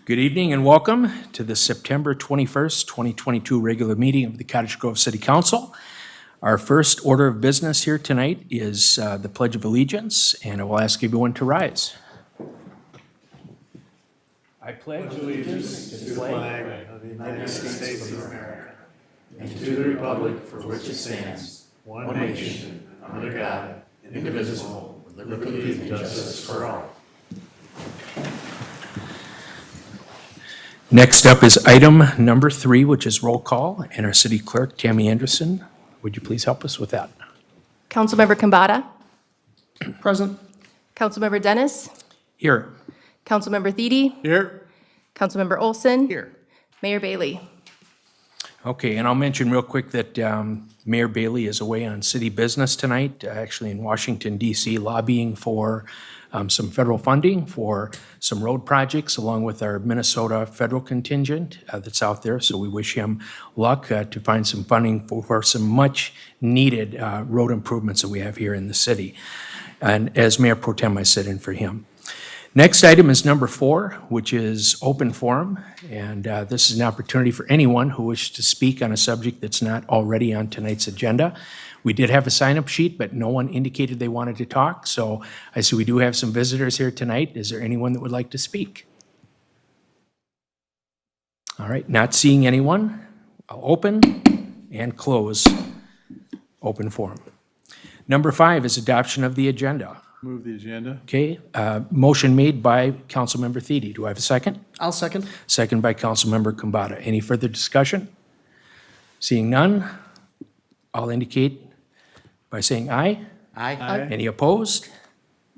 Good evening and welcome to the September 21st, 2022 regular meeting of the Cottage Grove City Council. Our first order of business here tonight is the Pledge of Allegiance, and I will ask everyone to rise. I pledge allegiance to the flag of the United States of America and to the republic for which it stands, one nation, under God, indivisible, with liberty and justice for all. Next up is item number 3, which is roll call, and our city clerk, Tammy Anderson. Would you please help us with that? Councilmember Kambata. Present. Councilmember Dennis. Here. Councilmember Thiede. Here. Councilmember Olson. Here. Mayor Bailey. Okay, and I'll mention real quick that Mayor Bailey is away on city business tonight, actually in Washington, D.C., lobbying for some federal funding for some road projects, along with our Minnesota federal contingent that's out there. So we wish him luck to find some funding for some much-needed road improvements that we have here in the city. And as Mayor Pro Tem, I sit in for him. Next item is number 4, which is open forum, and this is an opportunity for anyone who wishes to speak on a subject that's not already on tonight's agenda. We did have a sign-up sheet, but no one indicated they wanted to talk, so I see we do have some visitors here tonight. Is there anyone that would like to speak? All right, not seeing anyone. I'll open and close open forum. Number 5 is adoption of the agenda. Move the agenda. Okay, motion made by Councilmember Thiede. Do I have a second? I'll second. Second by Councilmember Kambata. Any further discussion? Seeing none, I'll indicate by saying aye. Aye. Any opposed?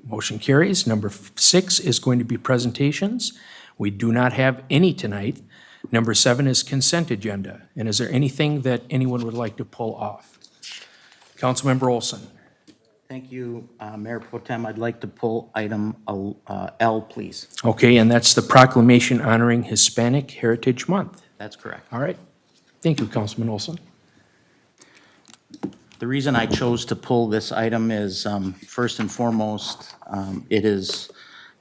Motion carries. Number 6 is going to be presentations. We do not have any tonight. Number 7 is consent agenda. And is there anything that anyone would like to pull off? Councilmember Olson. Thank you, Mayor Pro Tem. I'd like to pull item L, please. Okay, and that's the proclamation honoring Hispanic Heritage Month. That's correct. All right. Thank you, Councilman Olson. The reason I chose to pull this item is, first and foremost, it is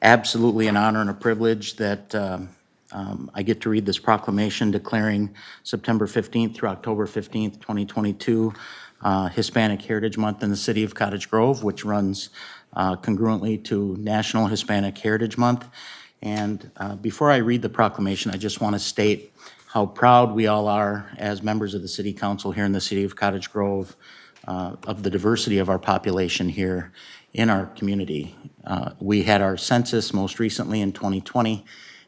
absolutely an honor and a privilege that I get to read this proclamation declaring September 15th through October 15th, 2022, Hispanic Heritage Month in the city of Cottage Grove, which runs congruently to National Hispanic Heritage Month. And before I read the proclamation, I just want to state how proud we all are as members of the City Council here in the city of Cottage Grove of the diversity of our population here in our community. We had our census most recently in 2020.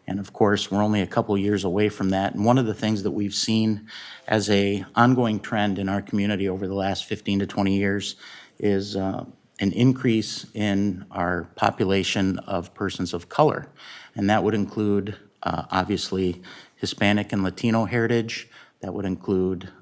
And of course, we're only a couple years away from that. And one of the things that we've seen as a ongoing trend in our community over the last 15 to 20 years is an increase in our population of persons of color. And that would include, obviously, Hispanic and Latino heritage. That would include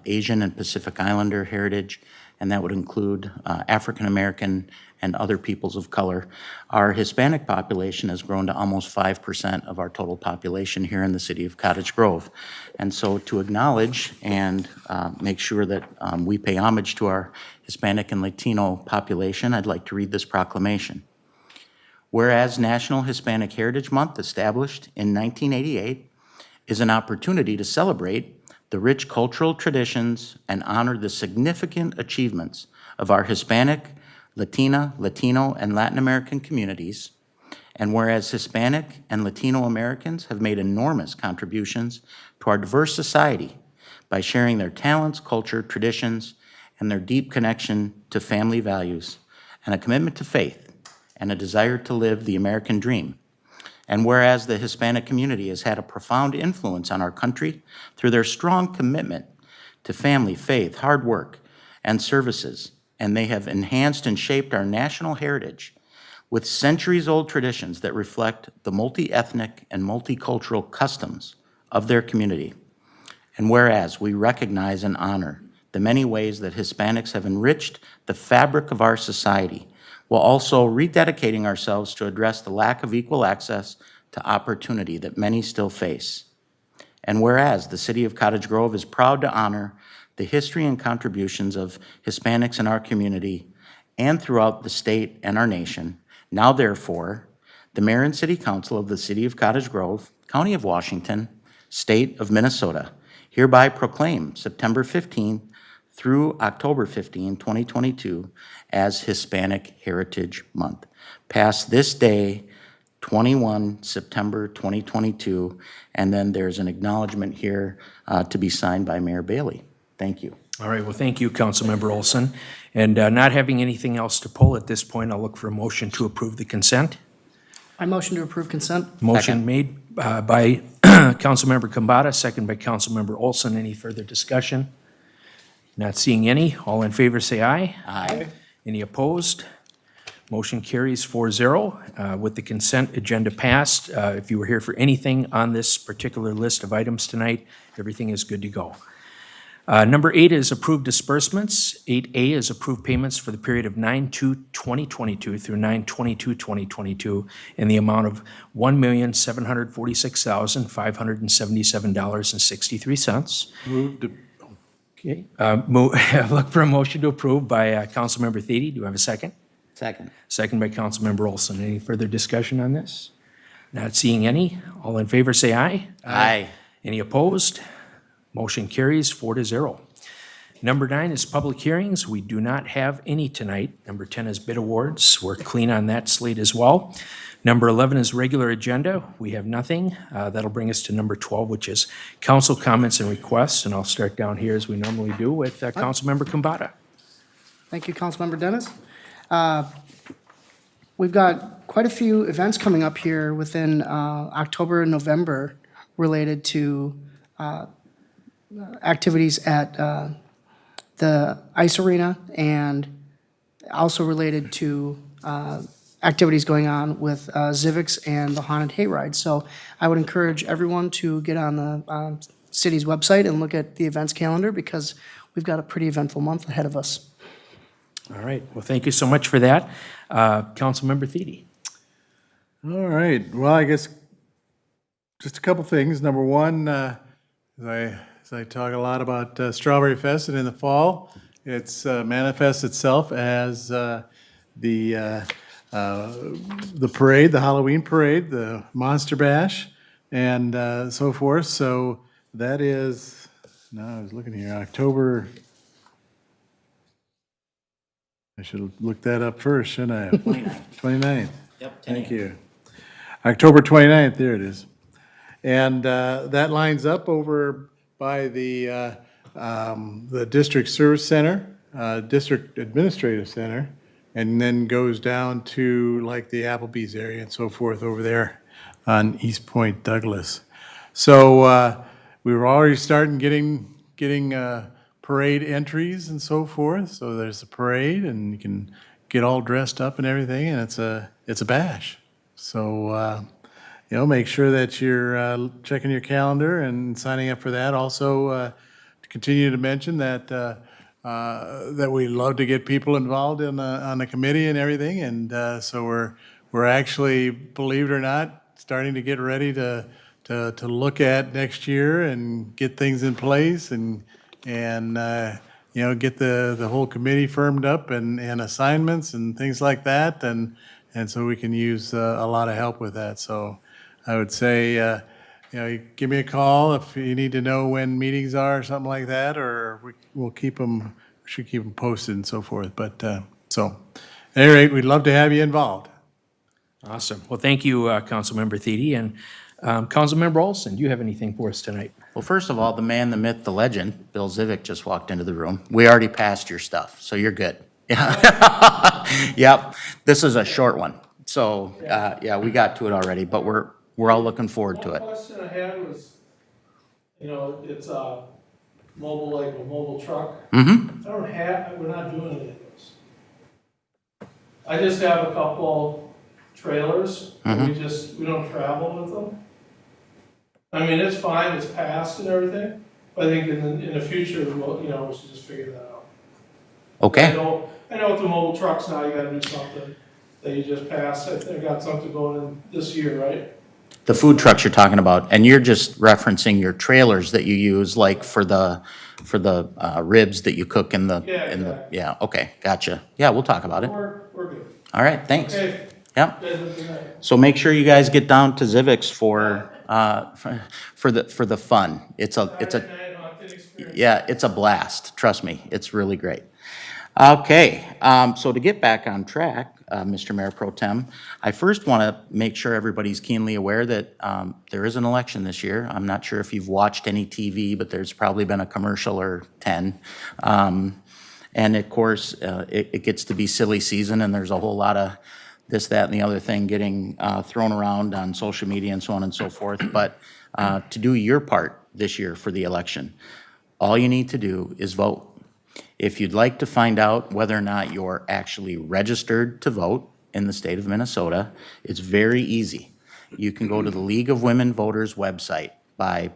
Asian and Pacific Islander heritage. And that would include African American and other peoples of color. Our Hispanic population has grown to almost 5% of our total population here in the city of Cottage Grove. And so to acknowledge and make sure that we pay homage to our Hispanic and Latino population, I'd like to read this proclamation. Whereas National Hispanic Heritage Month, established in 1988, is an opportunity to celebrate the rich cultural traditions and honor the significant achievements of our Hispanic, Latina, Latino, and Latin American communities. And whereas Hispanic and Latino Americans have made enormous contributions to our diverse society by sharing their talents, culture, traditions, and their deep connection to family values, and a commitment to faith, and a desire to live the American dream. And whereas the Hispanic community has had a profound influence on our country through their strong commitment to family, faith, hard work, and services, and they have enhanced and shaped our national heritage with centuries-old traditions that reflect the multi-ethnic and multicultural customs of their community. And whereas we recognize and honor the many ways that Hispanics have enriched the fabric of our society, while also rededicating ourselves to address the lack of equal access to opportunity that many still face. And whereas the city of Cottage Grove is proud to honor the history and contributions of Hispanics in our community and throughout the state and our nation, now therefore, the mayor and city council of the city of Cottage Grove, county of Washington, state of Minnesota, hereby proclaim September 15th through October 15, 2022 as Hispanic Heritage Month. Passed this day, 21 September 2022, and then there's an acknowledgement here to be signed by Mayor Bailey. Thank you. All right, well, thank you, Councilmember Olson. And not having anything else to pull at this point, I'll look for a motion to approve the consent. I motion to approve consent. Motion made by Councilmember Kambata, second by Councilmember Olson. Any further discussion? Not seeing any. All in favor, say aye. Aye. Any opposed? Motion carries 4-0. With the consent agenda passed, if you were here for anything on this particular list of items tonight, everything is good to go. Number 8 is approved disbursements. 8A is approved payments for the period of 9/2/2022 through 9/22/2022 in the amount of $1,746,577.63. Move to, Okay. Look for a motion to approve by Councilmember Thiede. Do you have a second? Second. Second by Councilmember Olson. Any further discussion on this? Not seeing any. All in favor, say aye. Aye. Any opposed? Motion carries 4-0. Number 9 is public hearings. We do not have any tonight. Number 10 is bid awards. We're clean on that slate as well. Number 11 is regular agenda. We have nothing. That'll bring us to number 12, which is council comments and requests. And I'll start down here as we normally do with Councilmember Kambata. Thank you, Councilmember Dennis. We've got quite a few events coming up here within October and November related to activities at the ice arena and also related to activities going on with Civics and the Haunted Hayride. So I would encourage everyone to get on the city's website and look at the events calendar because we've got a pretty eventful month ahead of us. All right. Well, thank you so much for that. Councilmember Thiede. all right, well, I guess just a couple things. Number one, as I talk a lot about Strawberry Fest and in the fall, it's manifests itself as the parade, the Halloween parade, the Monster Bash, and so forth. So that is, now I was looking here, October, I should have looked that up first, shouldn't I? 29th. Yep. Thank you. October 29th, there it is. And that lines up over by the District Service Center, District Administrative Center, and then goes down to like the Applebee's area and so forth over there on East Point Douglas. So we were already starting getting parade entries and so forth. So there's a parade and you can get all dressed up and everything, and it's a bash. So make sure that you're checking your calendar and signing up for that. Also, to continue to mention that that we love to get people involved in on the committee and everything, and so we're actually, believe it or not, starting to get ready to look at next year and get things in place and get the whole committee firmed up and assignments and things like that, and so we can use a lot of help with that. So I would say, give me a call if you need to know when meetings are or something like that, or we'll keep them, should keep them posted and so forth. But so, at any rate, we'd love to have you involved. Awesome. Well, thank you, Councilmember Thiede. And Councilmember Olson, do you have anything for us tonight? Well, first of all, the man, the myth, the legend, Bill Zivic just walked into the room. We already passed your stuff, so you're good. Yep, this is a short one. So, we got to it already, but we're all looking forward to it. One question I had was, it's a mobile truck. Mm-hmm. We're not doing any of those. I just have a couple trailers, and we don't travel with them. I mean, it's fine, it's passed and everything, but I think in the future, we should just figure that out. Okay. I know with the mobile trucks now, you gotta do something that you just passed. I think I got something going in this year, right? The food trucks you're talking about, and you're just referencing your trailers that you use, like for the ribs that you cook in the. Yeah, exactly. Yeah, okay, gotcha. Yeah, we'll talk about it. We're good. All right, thanks. Okay, Yep. You guys have a good night. So make sure you guys get down to Zivix for the fun. It's a, Saturday night, haunted experience. yeah, it's a blast. Trust me, it's really great. Okay, so to get back on track, Mr. Mayor Pro Tem, I first want to make sure everybody's keenly aware that there is an election this year. I'm not sure if you've watched any TV, but there's probably been a commercial or 10. And of course, it gets to be silly season, and there's a whole lot of this, that, and the other thing getting thrown around on social media and so on and so forth. But to do your part this year for the election, all you need to do is vote. If you'd like to find out whether or not you're actually registered to vote in the state of Minnesota, it's very easy. You can go to the League of Women Voters website by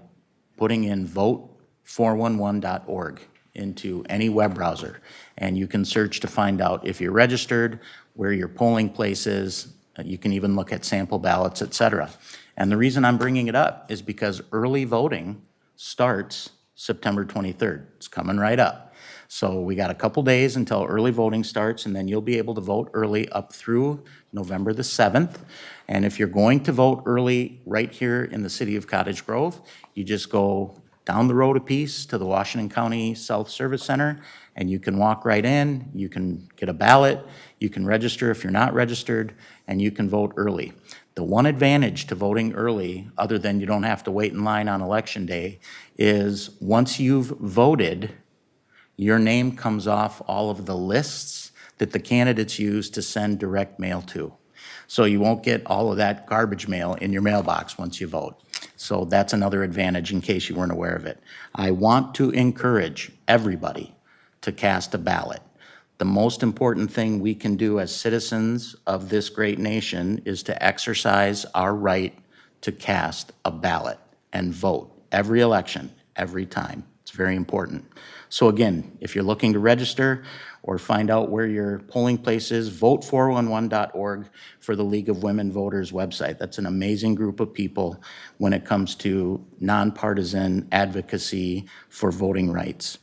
putting in vote411.org into any web browser, and you can search to find out if you're registered, where your polling place is. You can even look at sample ballots, et cetera. And the reason I'm bringing it up is because early voting starts September 23rd. It's coming right up. So we got a couple days until early voting starts, and then you'll be able to vote early up through November the 7th. And if you're going to vote early right here in the city of Cottage Grove, you just go down the road a piece to the Washington County South Service Center, and you can walk right in, you can get a ballot, you can register if you're not registered, and you can vote early. The one advantage to voting early, other than you don't have to wait in line on election day, is once you've voted, your name comes off all of the lists that the candidates use to send direct mail to. So you won't get all of that garbage mail in your mailbox once you vote. So that's another advantage in case you weren't aware of it. I want to encourage everybody to cast a ballot. The most important thing we can do as citizens of this great nation is to exercise our right to cast a ballot and vote every election, every time. It's very important. So again, if you're looking to register or find out where your polling place is, vote411.org for the League of Women Voters website. That's an amazing group of people when it comes to nonpartisan advocacy for voting rights.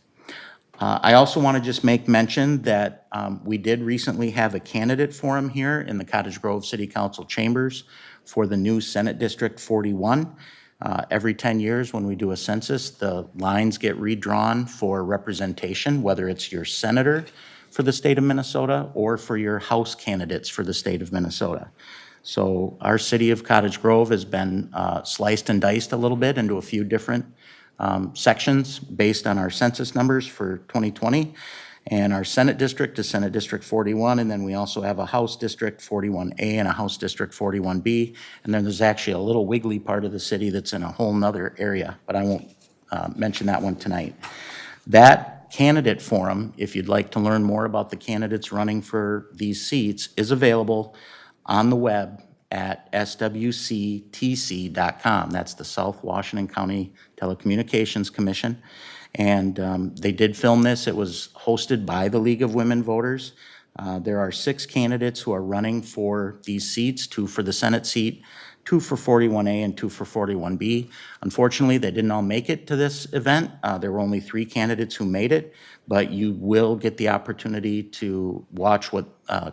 I also want to just make mention that we did recently have a candidate forum here in the Cottage Grove City Council chambers for the new Senate District 41. Every 10 years when we do a census, the lines get redrawn for representation, whether it's your senator for the state of Minnesota or for your House candidates for the state of Minnesota. So our city of Cottage Grove has been sliced and diced a little bit into a few different sections based on our census numbers for 2020. And our Senate district is Senate District 41, and then we also have a House District 41A and a House District 41B. And then there's actually a little wiggly part of the city that's in a whole nother area, but I won't mention that one tonight. That candidate forum, if you'd like to learn more about the candidates running for these seats, is available on the web at swctc.com. That's the South Washington County Telecommunications Commission. And they did film this. It was hosted by the League of Women Voters. There are 6 candidates who are running for these seats, 2 for the Senate seat, 2 for 41A and 2 for 41B. Unfortunately, they didn't all make it to this event. There were only 3 candidates who made it, but you will get the opportunity to watch what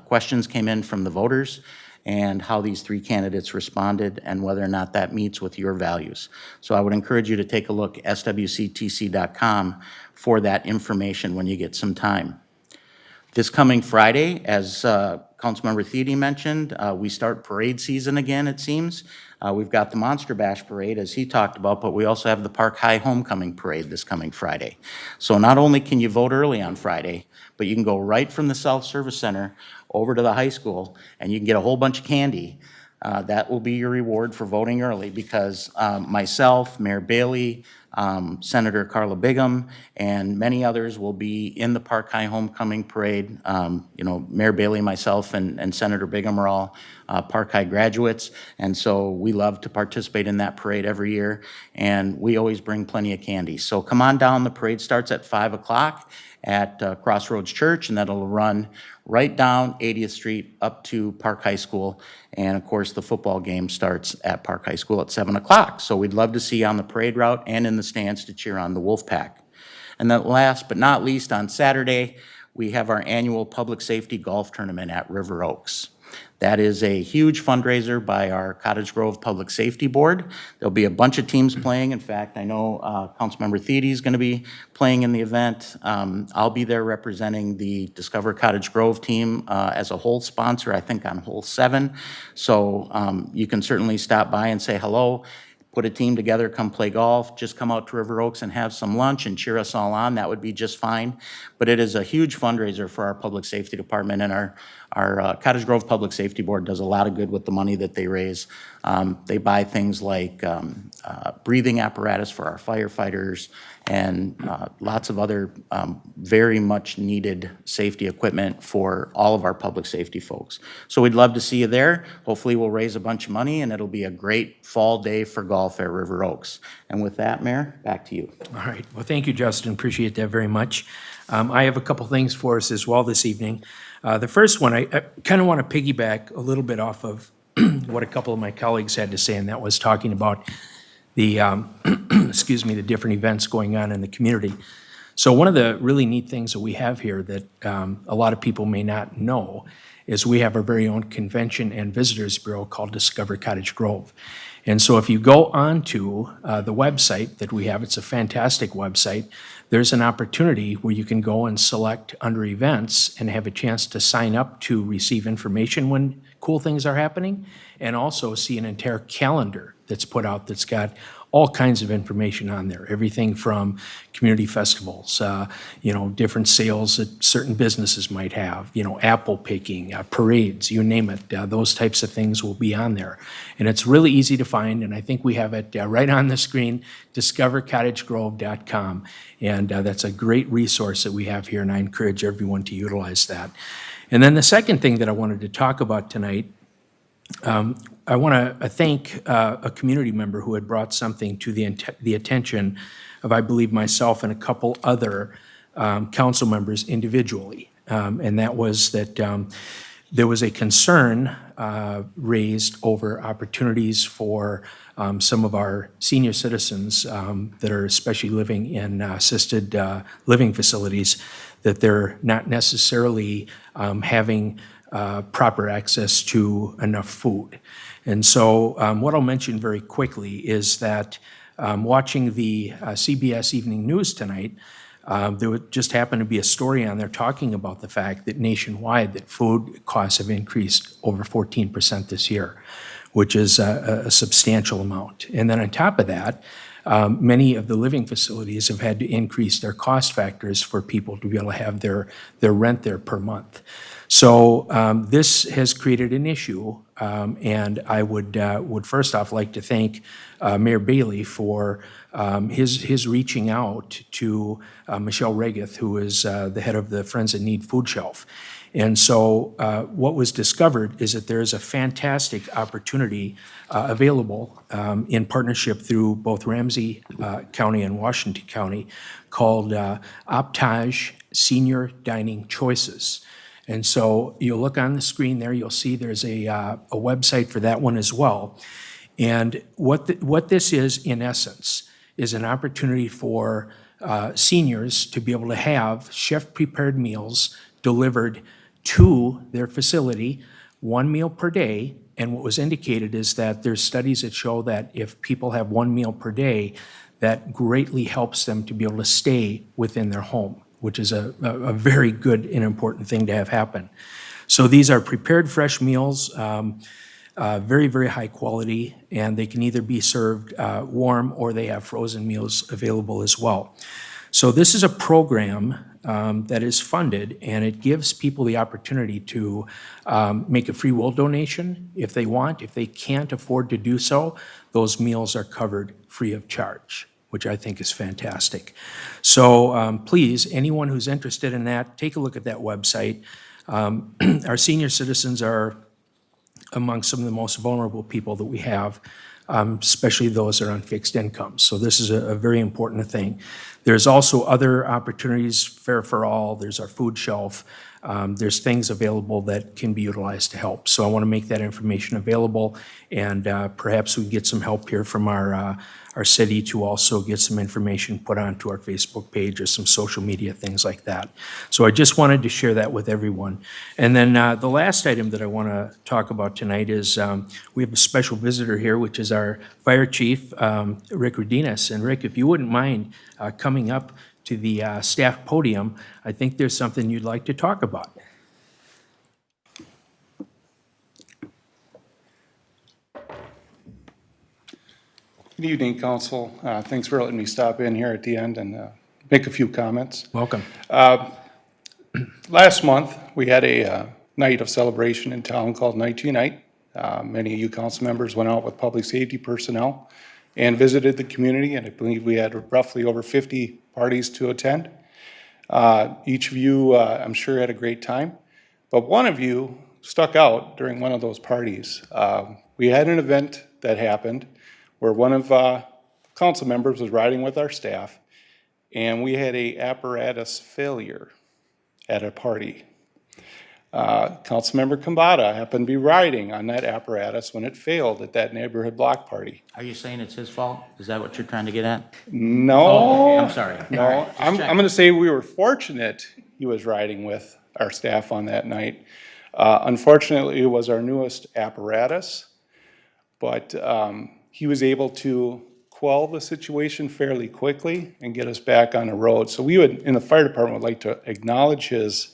questions came in from the voters and how these 3 candidates responded and whether or not that meets with your values. So I would encourage you to take a look at swctc.com for that information when you get some time. This coming Friday, as Councilmember Thiede mentioned, we start parade season again, it seems. We've got the Monster Bash Parade, as he talked about, but we also have the Park High Homecoming Parade this coming Friday. So not only can you vote early on Friday, but you can go right from the South Service Center over to the high school, and you can get a whole bunch of candy. That will be your reward for voting early, because myself, Mayor Bailey, Senator Carla Bigham, and many others will be in the Park High Homecoming Parade. You know, Mayor Bailey, myself, and Senator Bigham are all Park High graduates, and so we love to participate in that parade every year, and we always bring plenty of candy. So come on down. The parade starts at 5 o'clock at Crossroads Church, and that'll run right down 80th Street up to Park High School. And of course, the football game starts at Park High School at 7 o'clock. So we'd love to see you on the parade route and in the stands to cheer on the Wolfpack. And then last but not least, on Saturday, we have our annual public safety golf tournament at River Oaks. That is a huge fundraiser by our Cottage Grove Public Safety Board. There'll be a bunch of teams playing. In fact, I know Councilmember Thiede is going to be playing in the event. I'll be there representing the Discover Cottage Grove team as a whole sponsor, I think on hole 7. So you can certainly stop by and say hello. Put a team together, come play golf, just come out to River Oaks and have some lunch and cheer us all on. That would be just fine. But it is a huge fundraiser for our public safety department, and our Cottage Grove Public Safety Board does a lot of good with the money that they raise. They buy things like breathing apparatus for our firefighters and lots of other very much needed safety equipment for all of our public safety folks. So we'd love to see you there. Hopefully we'll raise a bunch of money and it'll be a great fall day for golf at River Oaks. And with that, Mayor, back to you. All right. Well, thank you, Justin. Appreciate that very much. I have a couple things for us as well this evening. The first one, I kind of want to piggyback a little bit off of what a couple of my colleagues had to say, and that was talking about the, excuse me, the different events going on in the community. So one of the really neat things that we have here that a lot of people may not know is we have our very own convention and visitors bureau called Discover Cottage Grove. And so if you go onto the website that we have, it's a fantastic website, there's an opportunity where you can go and select under events and have a chance to sign up to receive information when cool things are happening, and also see an entire calendar that's put out that's got all kinds of information on there, everything from community festivals, different sales that certain businesses might have, apple picking, parades, you name it, those types of things will be on there. And it's really easy to find, and I think we have it right on the screen, discovercottagegrove.com. And that's a great resource that we have here, and I encourage everyone to utilize that. And then the second thing that I wanted to talk about tonight, I want to thank a community member who had brought something to the attention of, I believe, myself and a couple other council members individually. And that was that there was a concern raised over opportunities for some of our senior citizens that are especially living in assisted living facilities, that they're not necessarily having proper access to enough food. And so what I'll mention very quickly is that watching the CBS Evening News tonight, there would just happen to be a story on there talking about the fact that nationwide that food costs have increased over 14% this year, which is a substantial amount. And then on top of that, many of the living facilities have had to increase their cost factors for people to be able to have their rent there per month. So this has created an issue, and I would first off like to thank Mayor Bailey for his reaching out to Michelle Regath, who is the head of the Friends in Need Food Shelf. And so what was discovered is that there is a fantastic opportunity available in partnership through both Ramsey County and Washington County called Optage Senior Dining Choices. And so you'll look on the screen there, you'll see there's a website for that one as well. And what this is, in essence, is an opportunity for seniors to be able to have chef-prepared meals delivered to their facility, 1 meal per day. And what was indicated is that there's studies that show that if people have 1 meal per day, that greatly helps them to be able to stay within their home, which is a very good and important thing to have happen. So these are prepared fresh meals, very, very high quality, and they can either be served warm or they have frozen meals available as well. So this is a program that is funded, and it gives people the opportunity to make a free will donation if they want. If they can't afford to do so, those meals are covered free of charge, which I think is fantastic. So please, anyone who's interested in that, take a look at that website. Our senior citizens are among some of the most vulnerable people that we have, especially those that are on fixed incomes. So this is a very important thing. There's also other opportunities, Fare for All, there's our food shelf. there's things available that can be utilized to help. So I want to make that information available, and perhaps we get some help here from our city to also get some information put onto our Facebook page or some social media, things like that. So I just wanted to share that with everyone. And then the last item that I want to talk about tonight is we have a special visitor here, which is our Fire Chief, Rick Rodinas. And Rick, if you wouldn't mind coming up to the staff podium, I think there's something you'd like to talk about. Good evening, Council. Thanks for letting me stop in here at the end and make a few comments. Welcome. Last month, we had a night of celebration in town called Night Unite. Many of you council members went out with public safety personnel and visited the community, and I believe we had roughly over 50 parties to attend. Each of you, I'm sure, had a great time, but one of you stuck out during one of those parties. We had an event that happened where one of council members was riding with our staff, and we had a apparatus failure at a party. Councilmember Kambata happened to be riding on that apparatus when it failed at that neighborhood block party. Are you saying it's his fault? Is that what you're trying to get at? No. I'm sorry. All No, right, just I'm checking. gonna say we were fortunate he was riding with our staff on that night. Unfortunately, it was our newest apparatus, but he was able to quell the situation fairly quickly and get us back on the road. So we would, in the fire department, would like to acknowledge his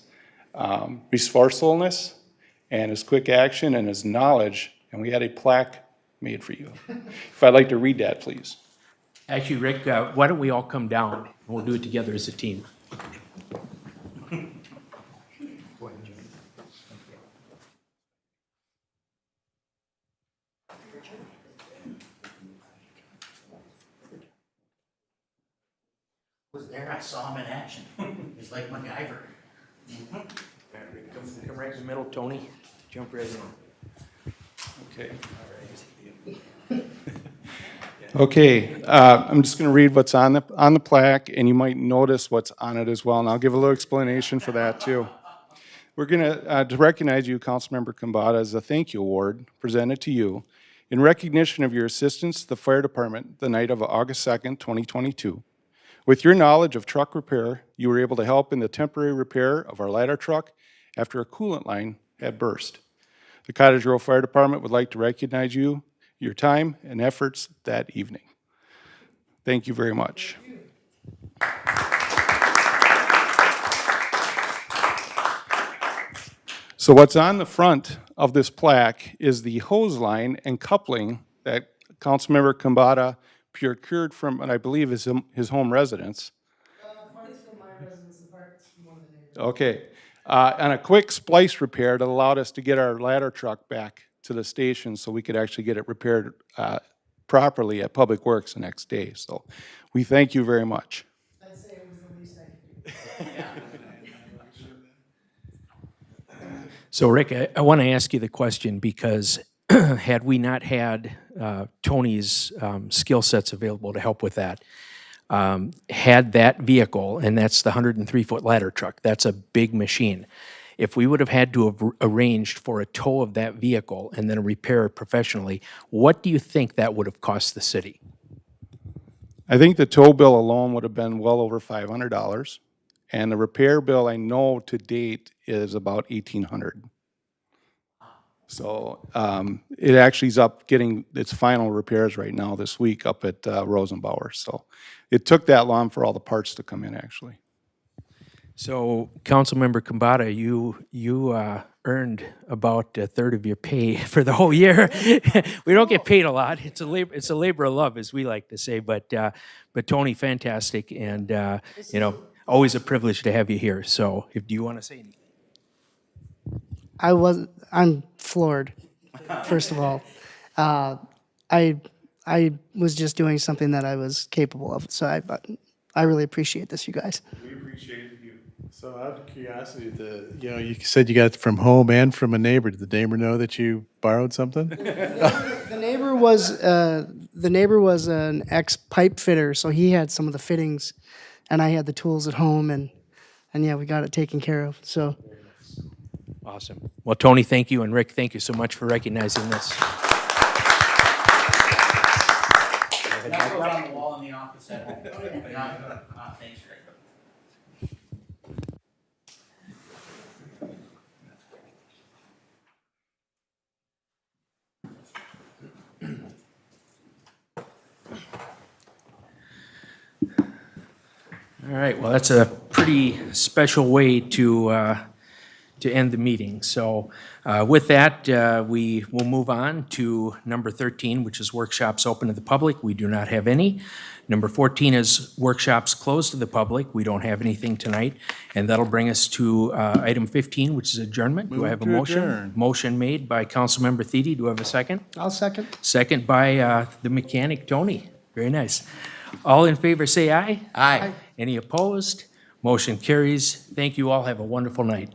resourcefulness and his quick action and his knowledge, and we had a plaque made for you. If I'd like to read that, please. Actually, Rick, why don't we all come down? We'll do it together as a team. Was there, I saw him in action. He's like MacGyver. Come right in the middle, Tony. Jump right in. Okay. Okay, I'm just gonna read what's on the plaque, and you might notice what's on it as well, and I'll give a little explanation for that too. We're gonna, to recognize you, Councilmember Kambata, as a thank you award presented to you in recognition of your assistance to the fire department the night of August 2nd, 2022. With your knowledge of truck repair, you were able to help in the temporary repair of our ladder truck after a coolant line had burst. The Cottage Rural Fire Department would like to recognize you, your time and efforts that evening. Thank you very much. So what's on the front of this plaque is the hose line and coupling that Councilmember Kambata procured from, what I believe is his home residence. Okay. On a quick splice repair that allowed us to get our ladder truck back to the station so we could actually get it repaired properly at Public Works the next day. So we thank you very much. I'd say it was the least I could do. So Rick, I want to ask you the question because had we not had Tony's skill sets available to help with that, had that vehicle, and that's the 103-foot ladder truck, that's a big machine. If we would have had to have arranged for a tow of that vehicle and then a repair professionally, what do you think that would have cost the city? I think the tow bill alone would have been well over $500. And the repair bill I know to date is about $1,800. So it actually is up getting its final repairs right now this week up at Rosenbauer. So it took that long for all the parts to come in, actually. So, Councilmember Kambata, you earned about a third of your pay for the whole year. We don't get paid a lot. It's a labor of love, as we like to say. But Tony, fantastic, and always a privilege to have you here. So, do you want to say anything? I'm floored, first of all. I was just doing something that I was capable of, so I really appreciate this, you guys. We appreciate you. So out of curiosity, you said you got it from home and from a neighbor. Did the neighbor know that you borrowed something? The neighbor was an ex-pipe fitter, so he had some of the fittings, and I had the tools at home, and yeah, we got it taken care of, so. Awesome. Well, Tony, thank you, and Rick, thank you so much for recognizing this. That goes on the wall in the office at home. Thanks, Rick. All right, well, that's a pretty special way to end the meeting. So with that, we will move on to number 13, which is workshops open to the public. We do not have any. Number 14 is workshops closed to the public. We don't have anything tonight. And that'll bring us to item 15, which is adjournment. Do I have a Move to motion? adjourn. Motion made by Councilmember Thede. Do I have a second? I'll second. Second by the mechanic, Tony. Very nice. All in favor, say aye. Aye. Any opposed? Motion carries. Thank you all. Have a wonderful night.